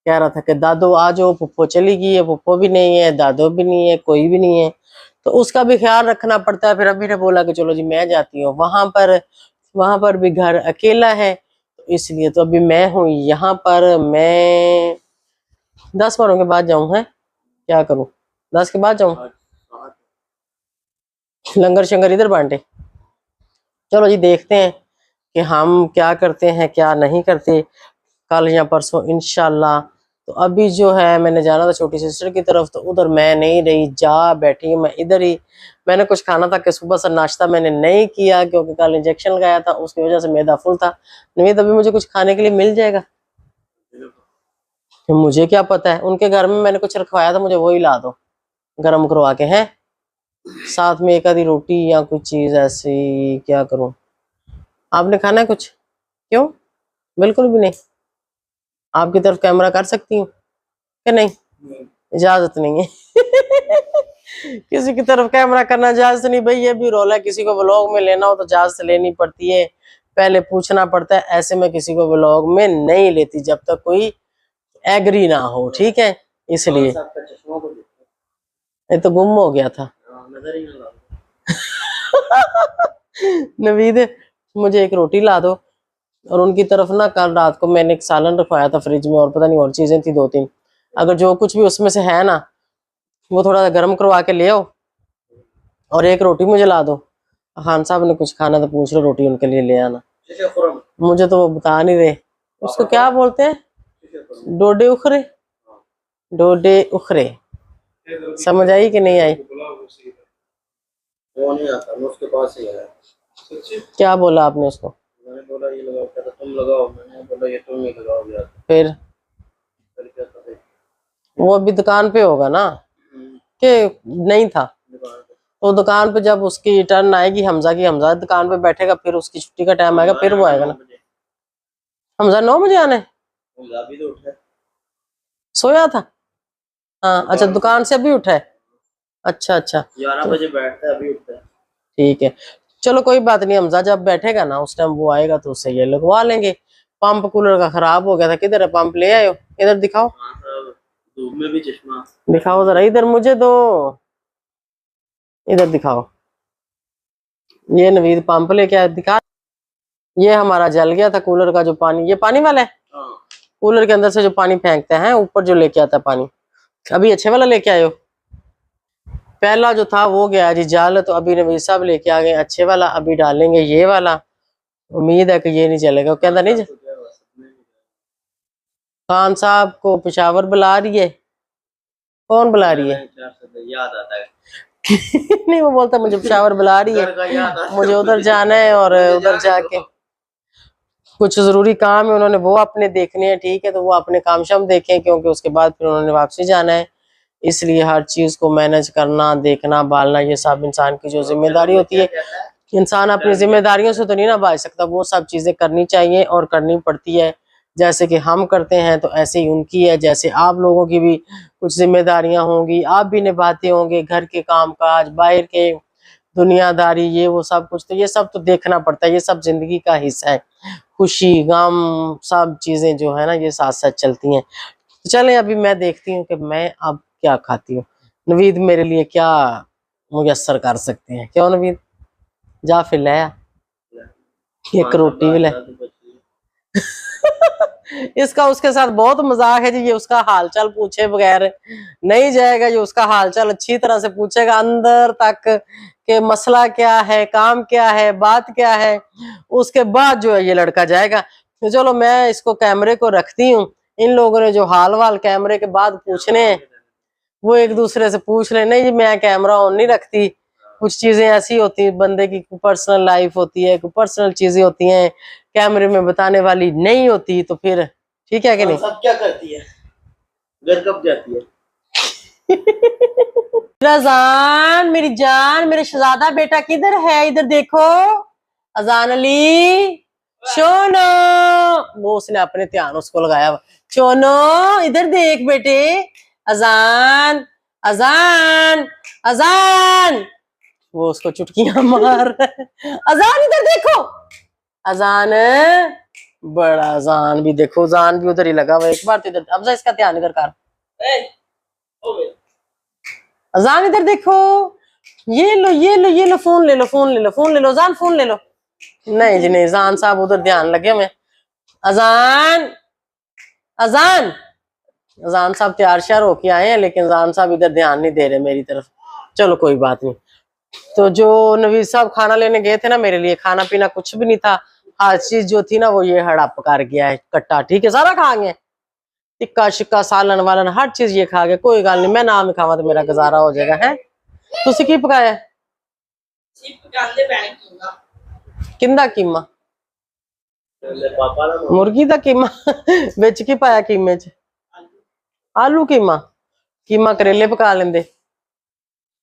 कह रहा था कि दादो आ जाओ, पुप्पो चली गई है, पुप्पो भी नहीं है, दादो भी नहीं है, कोई भी नहीं है, तो उसका भी ख्याल रखना पड़ता है। फिर अभी ने बोला कि चलो जी मैं जाती हूँ वहां पर भी घर अकेला है, तो इसलिए तो अभी मैं हूँ यहाँ पर। मैं 10 बारों के बाद जाऊं, है क्या करूं, 10 के बाद जाऊं, लंगर शंगर इधर बांटे। चलो जी देखते हैं कि हम क्या करते हैं क्या नहीं करते, कल या परसों इंशाल्लाह। तो अभी जो है मैंने जाना था छोटी सिस्टर की तरफ, तो उधर मैं नहीं रही, जा बैठी मैं इधर ही। मैंने कुछ खाना था कि सुबह से नाश्ता मैंने नहीं किया, क्योंकि कल इंजेक्शन लगाया था, उसकी वजह से मैदा फुल था। नहीं तो अभी मुझे कुछ खाने के लिए मिल जाएगा, मुझे क्या पता है, उनके घर में मैंने कुछ रखवाया था, मुझे वही ला दो गर्म करवा के, हैं साथ में एक आधी रोटी या कुछ चीज ऐसी, क्या करूं। आपने खाना है कुछ? क्यों? बिल्कुल भी नहीं? आपकी तरफ कैमरा कर सकती हूँ कि नहीं? इजाजत नहीं है किसी की तरफ कैमरा करना इजाजत नहीं भाई, ये भी रोल है, किसी को व्लॉग में लेना हो तो इजाजत लेनी पड़ती है, पहले पूछना पड़ता है। ऐसे में किसी को व्लॉग में नहीं लेती जब तक कोई एग्री ना हो, ठीक है, इसलिए। ये तो गुम हो गया था नवीद, मुझे एक रोटी ला दो। और उनकी तरफ ना कल रात को मैंने एक सालन रखवाया था फ्रिज में, और पता नहीं और चीजें थी 2-3, अगर जो कुछ भी उसमें से है ना वो थोड़ा गर्म करवा के ले आओ, और एक रोटी मुझे ला दो। खान साहब ने कुछ खाना तो पूछ लो, रोटी उनके लिए ले आना। मुझे तो वो बता नहीं रहे, उसको क्या बोलते हैं, डोडे उखरे, डोडे उखरे, समझ आई कि नहीं आई? वो नहीं आता, मैं उसके पास ही है। क्या बोला आपने उसको? मैंने बोला ये लगाओ, कहता तुम लगाओ, मैंने बोला ये तुम ही लगाओगे यार। फिर क्या था वो अभी दुकान पे होगा ना, कि नहीं था? दुकान पे? तो दुकान पे जब उसकी टर्न आएगी हमजा की, हमजा दुकान पे बैठेगा, फिर उसकी छुट्टी का टाइम आएगा, फिर वो आएगा ना। हमजा 9 बजे आने, अभी तो उठा है। सोया था? हाँ अच्छा, दुकान से अभी उठा है, अच्छा अच्छा 11 बजे बैठता है, अभी उठता है। ठीक है, चलो कोई बात नहीं, हमजा जब बैठेगा ना उस टाइम वो आएगा तो उससे ये लगवा लेंगे। पंप कूलर का खराब हो गया था, किधर है पंप, ले आयो, इधर दिखाओ, हाँ सर, धूप में भी चश्मा। दिखाओ जरा इधर, मुझे दो, इधर दिखाओ। ये नवीद पंप लेके आया, दिखा। ये हमारा जल गया था कूलर का जो पानी, ये पानी वाला है, हाँ। कूलर के अंदर से जो पानी फेंकते हैं ऊपर जो लेके आता है पानी, अभी अच्छे वाला लेके आयो। पहला जो था वो गया जी जल, तो अभी नवीद साहब लेके आ गए अच्छे वाला, अभी डालेंगे ये वाला। उम्मीद है कि ये नहीं चलेगा, कहता नहीं खान साहब को पेशावर बुला रही है, कौन बुला रही है? याद आता है नहीं वो बोलता मुझे पेशावर बुला रही है, मुझे उधर जाना है, और उधर जाके कुछ जरूरी काम है उन्होंने वो अपने देखने हैं, ठीक है, तो वो अपने काम शाम देखें, क्योंकि उसके बाद फिर उन्होंने वापसी जाना है। इसलिए हर चीज को मैनेज करना, देखना, बालना, ये सब इंसान की जो जिम्मेदारी होती है। इंसान अपनी जिम्मेदारियों से तो नहीं ना बच सकता, वो सब चीजें करनी चाहिए और करनी पड़ती है। जैसे कि हम करते हैं तो ऐसे ही उनकी है, जैसे आप लोगों की भी कुछ जिम्मेदारियां होंगी, आप भी निभाते होंगे, घर के काम काज, बाहर के दुनियादारी, ये वो सब कुछ, तो ये सब तो देखना पड़ता है, ये सब जिंदगी का हिस्सा है। खुशी गम सब चीजें जो है ना ये साथ साथ चलती हैं। तो चले अभी मैं देखती हूँ कि मैं अब क्या खाती हूँ, नवीद मेरे लिए क्या मुयस्सर कर सकते हैं, क्यों नवीद? जा फिर लाया एक रोटी भी ले इसका उसके साथ बहुत मजाक है जी, ये उसका हालचाल पूछे बगैर नहीं जाएगा, ये उसका हालचाल अच्छी तरह से पूछेगा अंदर तक कि मसला क्या है, काम क्या है, बात क्या है, उसके बाद जो है ये लड़का जाएगा। तो चलो मैं इसको कैमरे को रखती हूँ, इन लोगों ने जो हाल वाल कैमरे के बाद पूछने हैं वो एक दूसरे से पूछ ले। नहीं जी मैं कैमरा ऑन नहीं रखती, कुछ चीजें ऐसी होती है, बंदे की पर्सनल लाइफ होती है, पर्सनल चीजें होती हैं, कैमरे में बताने वाली नहीं होती, तो फिर ठीक है कि नहीं? सब क्या करती है, घर कब जाती है? अजान मेरी जान, मेरे शहजादा बेटा किधर है, इधर देखो, अजान अली, शोनो, वो उसने अपने ध्यान उसको लगाया, शोनो इधर देख बेटे, अजान, अजान, अजान, वो उसको चुटकियां मार रहा है। अजान इधर देखो, अजान, बड़ा अजान भी देखो, अजान भी उधर ही लगा हुआ है। एक बार तो इधर, अब इसका ध्यान इधर कर, अजान इधर देखो, ये लो ये लो ये लो, फोन ले लो फोन ले लो फोन ले लो, अजान फोन ले लो। नहीं जी नहीं, अजान साहब उधर ध्यान लगे हुए। अजान, अजान, अजान साहब तैयार श्यार होके आए हैं, लेकिन अजान साहब इधर ध्यान नहीं दे रहे मेरी तरफ। चलो कोई बात नहीं। तो जो नवीद साहब खाना लेने गए थे ना मेरे लिए, खाना पीना कुछ भी नहीं था, हर चीज जो थी ना वो ये हड़प कर गया है, कट्टा ठीक है, सारा खा गए, टिक्का शिक्का सालन वालन हर चीज ये खा गए। कोई गल नहीं, मैं ना भी खावा तो मेरा गुजारा हो जाएगा। है तुसी की पकाया? किंदा कीमा? पापा ना मुर्गी दा कीमा बिच की पाया कीमे च? आलू कीमा? कीमा करेले पका लेंदे,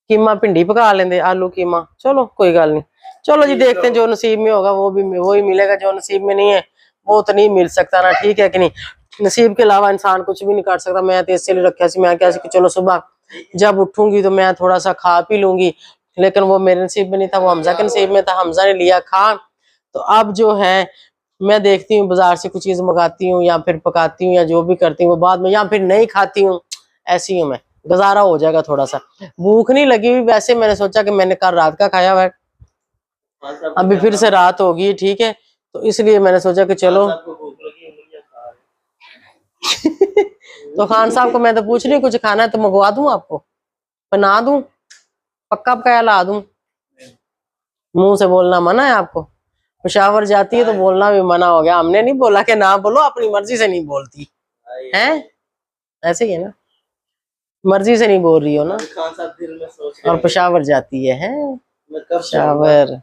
कीमा भिंडी पका लेंदे, आलू कीमा, चलो कोई गल नहीं। चलो जी देखते हैं, जो नसीब में होगा वो भी वही मिलेगा, जो नसीब में नहीं है वो तो नहीं मिल सकता ना, ठीक है कि नहीं। नसीब के अलावा इंसान कुछ भी नहीं कर सकता। मैं तो इसलिए रखा सी, मैं क्या कि चलो सुबह जब उठूंगी तो मैं थोड़ा सा खा पी लूंगी, लेकिन वो मेरे नसीब में नहीं था, वो हमजा के नसीब में था, हमजा ने लिया खा। तो अब जो है मैं देखती हूँ बाजार से कुछ चीज मंगाती हूँ या फिर पकाती हूँ या जो भी करती हूँ वो बाद में, या फिर नहीं खाती हूँ, ऐसी हूँ मैं, गुजारा हो जाएगा थोड़ा सा। भूख नहीं लगी हुई वैसे, मैंने सोचा कि मैंने कल रात का खाया हुआ है, अभी फिर से रात होगी, ठीक है, तो इसलिए मैंने सोचा कि चलो तो खान साहब को मैं तो पूछ रही हूँ कुछ खाना है तो मंगवा दूं, आपको बना दूं, पक्का पकाया ला दूं? मुंह से बोलना मना है आपको? पेशावर जाती है तो बोलना भी मना हो गया। हमने नहीं बोला कि ना बोलो, अपनी मर्जी से नहीं बोलती है, ऐसे ही है ना, मर्जी से नहीं बोल रही हो ना, खान साहब दिल में सोच और पेशावर जाती है मैं कब पेशावर,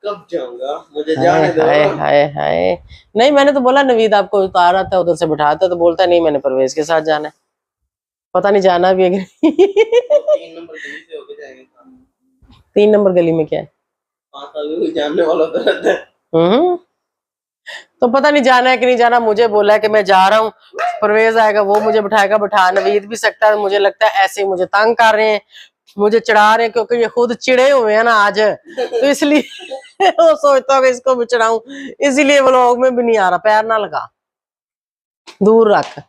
कब जाऊंगा, मुझे जाने दो। हाय हाय हाय। नहीं मैंने तो बोला नवीद आपको उतारा था उधर से बिठाता, तो बोलता नहीं मैंने परवेज के साथ जाना है। पता नहीं जाना भी है कि नहीं। 3 नंबर गली से होके जाएंगे। 3 नंबर गली में क्या है? हाँ कोई जानने वाला तो रहता है। तो पता नहीं जाना है कि नहीं जाना, मुझे बोला है कि मैं जा रहा हूँ, परवेज आएगा वो मुझे बिठाएगा, बिठा नवीद भी सकता है। मुझे लगता है ऐसे ही मुझे तंग कर रहे हैं, मुझे चिढ़ा रहे हैं, क्योंकि ये खुद चिड़े हुए हैं ना आज, तो इसलिए वो सोचता हूँ कि इसको भी चिढ़ाऊं, इसीलिए व्लॉग में भी नहीं आ रहा। पैर ना लगा, दूर रख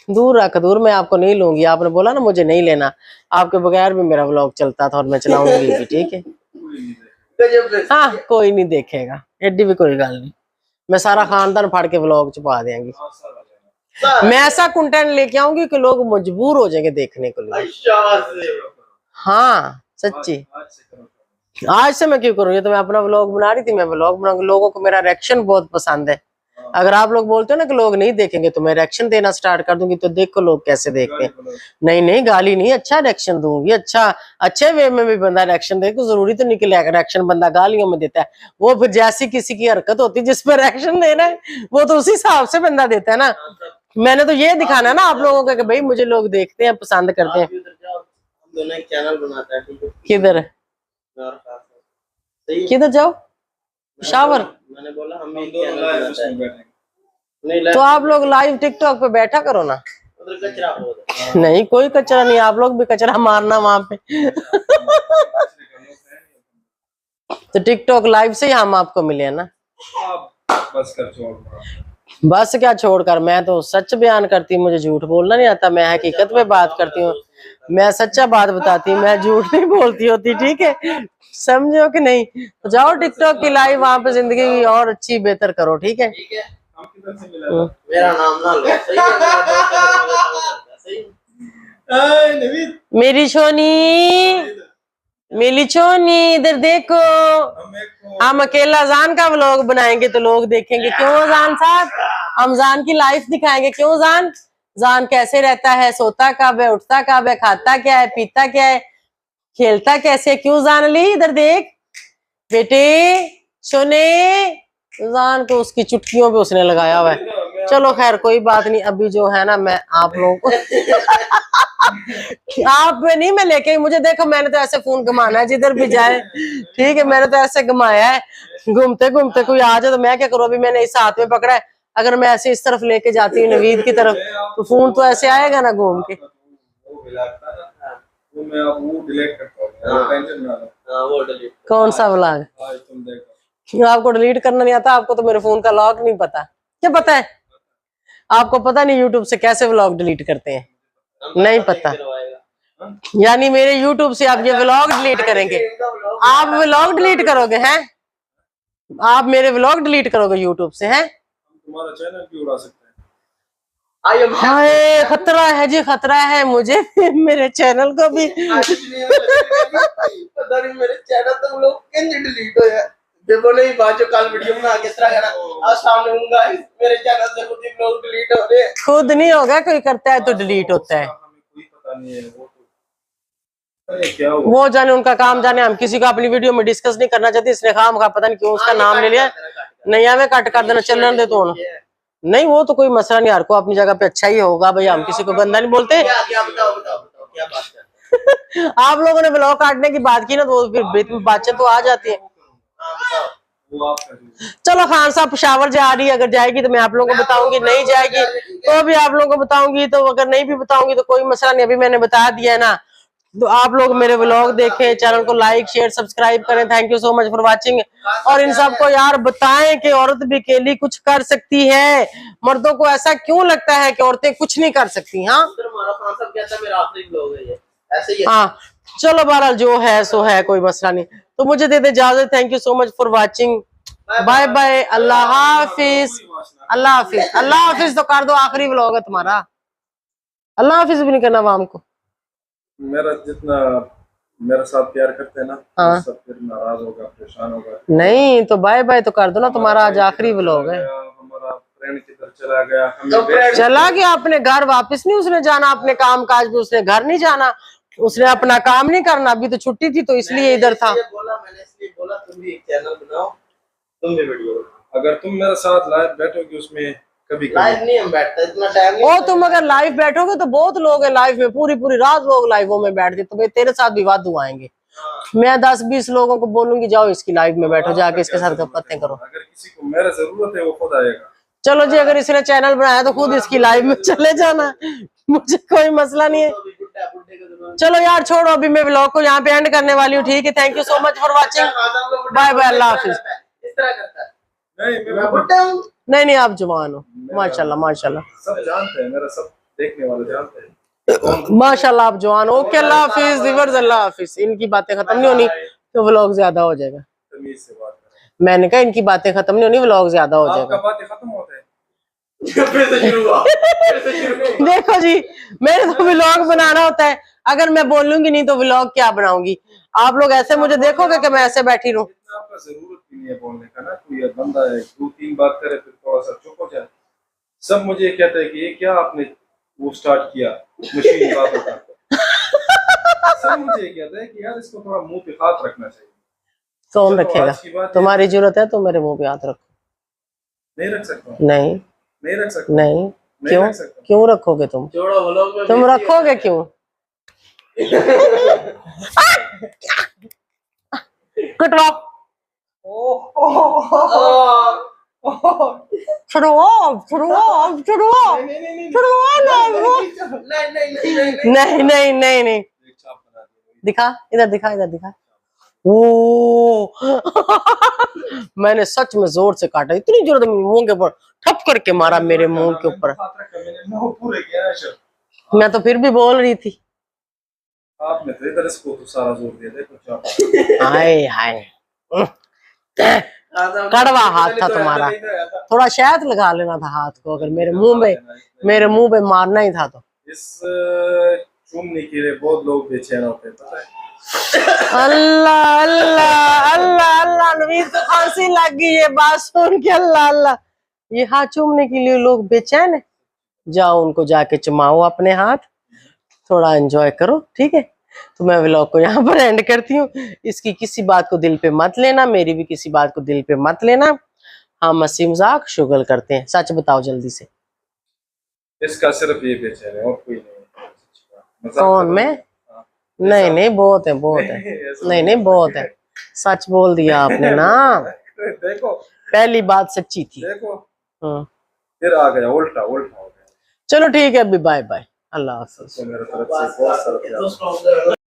दूर रख, दूर। मैं आपको नहीं लूंगी, आपने बोला ना मुझे नहीं लेना, आपके बगैर भी मेरा व्लॉग चलता था और मैं चलाऊंगी भी, ठीक है। हाँ कोई नहीं देखेगा, एडी भी कोई गल नहीं, मैं सारा खानदान फाड़ के व्लॉग छुपा देंगी। मैं ऐसा कंटेंट लेके आऊंगी कि लोग मजबूर हो जाएंगे देखने को लिए। हाँ सच्ची, आज से मैं क्यों करूँ, ये तो मैं अपना व्लॉग बना रही थी, मैं व्लॉग बनाऊंगी। लोगों को मेरा रिएक्शन बहुत पसंद है। अगर आप लोग बोलते हो ना कि लोग नहीं देखेंगे तो मैं रिएक्शन देना स्टार्ट कर दूंगी, तो देखो लोग कैसे देखते हैं। नहीं नहीं गाली नहीं, अच्छा रिएक्शन दूंगी, अच्छा अच्छे वे में भी बंदा रिएक्शन दे, तो जरूरी तो निकले रिएक्शन बंदा गालियों में देता है। वो फिर जैसी किसी की हरकत होती है जिस पर रिएक्शन देना है वो तो उसी हिसाब से बंदा देता है ना। मैंने तो ये दिखाना है ना आप लोगों का कि भाई मुझे लोग देखते हैं, पसंद करते हैं। हम दोनों एक चैनल बनाता है, ठीक है? किधर किधर जाओ? शावर? मैंने बोला हम एक चैनल बनाते हैं। नहीं तो आप लोग लाइव टिकटॉक पे बैठा करो ना। उधर कचरा बहुत है। नहीं कोई कचरा नहीं, आप लोग भी कचरा मारना वहां पे। तो टिकटॉक लाइव से ही हम आपको मिले ना। बस कर छोड़, बस क्या छोड़कर, मैं तो सच बयान करती हूँ, मुझे झूठ बोलना नहीं आता, मैं हकीकत पे बात करती हूँ, मैं सच्चा बात बताती हूँ, मैं झूठ नहीं बोलती होती, ठीक है, समझो कि नहीं। तो जाओ टिकटॉक की लाइव, वहां पे जिंदगी और अच्छी बेहतर करो, ठीक है। मेरा नाम ना लो, सही है? सही है? मेरी सोनी, मेरी सोनी इधर देखो, हम अकेला अजान का व्लॉग बनाएंगे तो लोग देखेंगे, क्यों अजान साहब? हम जान की लाइफ दिखाएंगे, क्यों जान? जान कैसे रहता है, सोता कब है, उठता कब है, खाता क्या है, पीता क्या है, खेलता कैसे, क्यों जान ली? इधर देख बेटे, सोने, जान को उसकी चुटकियों पे उसने लगाया हुआ है। चलो खैर कोई बात नहीं, अभी जो है ना मैं आप लोगों को आप पे नहीं मैं लेके, मुझे देखो मैंने तो ऐसे फोन घुमाना है जिधर भी जाए, ठीक है, मैंने तो ऐसे घुमाया है, घूमते घूमते कोई आ जाए तो मैं क्या करूँ। अभी मैंने इस हाथ में पकड़ा है, अगर मैं ऐसे इस तरफ लेके जाती हूँ नवीद की तरफ तो फोन तो ऐसे आएगा ना घूम के। वो मैं अब वो डिलीट करता हूँ, हाँ। टेंशन ना लो। हाँ वो डिलीट कौन सा व्लॉग? आज तुम देखो। आपको डिलीट करना नहीं आता? आपको तो मेरे फोन का लॉक नहीं पता। क्या पता है आपको? पता नहीं यूट्यूब से कैसे व्लॉग डिलीट करते हैं? नहीं पता। यानी मेरे यूट्यूब से आप ये व्लॉग डिलीट करेंगे? आप व्लॉग डिलीट करोगे हैं? आप मेरे व्लॉग डिलीट करोगे यूट्यूब से हैं? तुम्हारा चैनल भी उड़ा सकते हैं। हाय खतरा है जी, खतरा है मुझे मेरे चैनल को भी। पता नहीं मेरे चैनल तो लोग कैसे डिलीट हो जाए। देखो नहीं बाद जो कल वीडियो बना के तरह करना आज सामने होऊंगा मेरे चैनल से खुद ही लोग डिलीट हो रहे हैं। खुद नहीं होगा, कोई करता है तो डिलीट होता है। हमें कोई पता नहीं है वो तो। अरे क्या हुआ? वो जाने, उनका काम जाने। हम किसी को अपनी वीडियो में डिस्कस नहीं करना चाहते, इसने काम का पता नहीं क्यों उसका नाम ले लिया। नहीं हमें कट कर देना, चलने दे तो नहीं, वो तो कोई मसला नहीं, हर को अपनी जगह पे अच्छा ही होगा भाई, हम किसी को गंदा नहीं बोलते। क्या बात आप लोगों ने ब्लॉग काटने की बात की ना, तो फिर बातचीत तो आ जाती है। वो आपका जो- चलो खान साहब पेशावर जा रही है, अगर जाएगी तो मैं आप लोगों को बताऊंगी, नहीं जाएगी तो भी आप लोगों को बताऊंगी, तो अगर नहीं भी बताऊंगी तो कोई मसला नहीं, अभी मैंने बता दिया है ना। तो आप लोग मेरे व्लॉग देखें, चैनल को लाइक शेयर सब्सक्राइब करें। Thank you so much for watching. और इन सबको यार बताएं कि औरत भी अकेली कुछ कर सकती है। मर्दों को ऐसा क्यों लगता है कि औरतें कुछ नहीं कर सकती? हाँ हमारा खान साहब कहता है मेरा आखिरी व्लॉग है ये ऐसे ही है। हाँ चलो बहरहाल जो है सो है, कोई मसला नहीं। तो मुझे दे दे इजाजत। Thank you so much for watching. Bye bye, अल्लाह हाफिज। अल्लाह हाफिज, अल्लाह हाफिज तो कर दो, आखिरी व्लॉग है तुम्हारा। अल्लाह हाफिज भी नहीं करना वाम को। मेरा जितना मेरे साथ प्यार करते हैं ना, हाँ। सब फिर नाराज होगा, परेशान होगा। नहीं तो बाय बाय तो कर दो ना, तुम्हारा आज आखिरी व्लॉग है। हमारा फ्रेंड किधर चला गया, हमें चला गया अपने घर, वापस नहीं उसने जाना, अपने काम काज पे उसने घर नहीं जाना, उसने अपना काम नहीं करना। अभी तो छुट्टी थी तो इसलिए इधर था। मैंने इसलिए बोला तुम भी एक चैनल बनाओ, तुम भी वीडियो बनाओ। अगर तुम मेरे साथ लाइव बैठोगे उसमें कभी लाइव नहीं हम बैठते, इतना टाइम नहीं। ओ तुम अगर लाइव बैठोगे तो बहुत लोग हैं लाइव में, पूरी पूरी रात लोग लाइवों में बैठते, तो भाई तेरे साथ भी वादू आएंगे। मैं 10-20 लोगों को बोलूंगी जाओ इसकी लाइव में बैठो, जाके इसके साथ बातें करो। अगर किसी को मेरा जरूरत है वो खुद आएगा। चलो जी, अगर इसने चैनल बनाया तो खुद इसकी लाइव में चले जाना, मुझे कोई मसला नहीं है। चलो यार छोड़ो, अभी मैं व्लॉग को यहाँ पे एंड करने वाली हूँ, ठीक है। Thank you so much for watching. Bye bye, अल्लाह हाफिज। इस तरह करता है। नहीं मैं बुड्ढा हूँ। नहीं आप जवान हो, माशाल्लाह माशाल्लाह सब जानते हैं, मेरा सब देखने वाले जानते हैं। माशाल्लाह, आप जवान हो। ओके अल्लाह हाफिज व्यूअर्स, अल्लाह हाफिज। इनकी बातें खत्म नहीं होनी तो व्लॉग ज्यादा हो जाएगा। तमीज से बात करें। मैंने कहा इनकी बातें खत्म नहीं होनी, व्लॉग ज्यादा हो आपका जाएगा। बातें खत्म होते हैं। फिर से शुरू हुआ, फिर से शुरू हुआ। देखो जी, मेरे तो व्लॉग बनाना होता है, अगर मैं बोलूंगी नहीं तो व्लॉग क्या बनाऊंगी? आप लोग ऐसे मुझे देखोगे कि मैं ऐसे बैठी रहूं? इतना आपका जरूरत भी नहीं है बोलने का ना, कोई बंदा है 2-3 बात करे फिर थोड़ा सा चुप हो जाए। सब मुझे कहते हैं कि ये क्या आपने वो स्टार्ट किया मशीन बात होता सब मुझे कहते हैं कि यार इसको थोड़ा मुंह पे हाथ रखना चाहिए। कौन चलो, आज की रखेगा? बात तुम्हारी जरूरत है तो मेरे मुंह पे हाथ रखो। नहीं रख सकता, नहीं नहीं रख सकता, नहीं, नहीं क्यों? रख सकता। क्यों रखोगे तुम? छोड़ो व्लॉग में तुम रखोगे क्यों? कटवा छुड़वाओ छुड़वाओ छुड़वाओ नहीं नहीं नहीं नहीं, एक छाप बना दी। दिखा इधर, दिखा इधर, दिखा। ओ मैंने सच में जोर से काटा, इतनी जोर से मुंह के ऊपर ठप करके मारा, मेरे मुंह के ऊपर। हाथ रखा मैंने, मुंह पूरे किया है शर्ट। मैं तो फिर भी बोल रही थी। आपने तो इधर इसको तो सारा जोर दिया, देखो चाप। हाय हाय, कड़वा हाथ था तुम्हारा, थोड़ा शहद लगा लेना था हाथ को, अगर मेरे मुंह पे मारना ही था तो। इस चूमने के लिए बहुत लोग बेचैन होते हैं, पता है? अल्लाह अल्लाह अल्लाह अल्लाह, नवीद को खांसी लग गई ये बात सुन के। अल्लाह अल्लाह, ये हाथ चूमने के लिए लोग बेचैन है। जाओ उनको जाके चुमाओ अपने हाथ, थोड़ा एंजॉय करो, ठीक है। तो मैं व्लॉग को यहाँ पर एंड करती हूँ। इसकी किसी बात को दिल पे मत लेना, मेरी भी किसी बात को दिल पे मत लेना। हम हंसी मजाक शुगल करते हैं। सच बताओ जल्दी से, इसका सिर्फ ये बेचैन है और कोई नहीं। कौन मैं? नहीं नहीं, बहुत है बहुत है, नहीं नहीं बहुत है, सच बोल दिया आपने ना। देखो पहली बात सच्ची थी। देखो हाँ फिर आ गया, उल्टा उल्टा हो गया। चलो ठीक है, अभी बाय बाय, अल्लाह हाफिज। तो मेरे तरफ से बहुत सारा प्यार। दोस्तों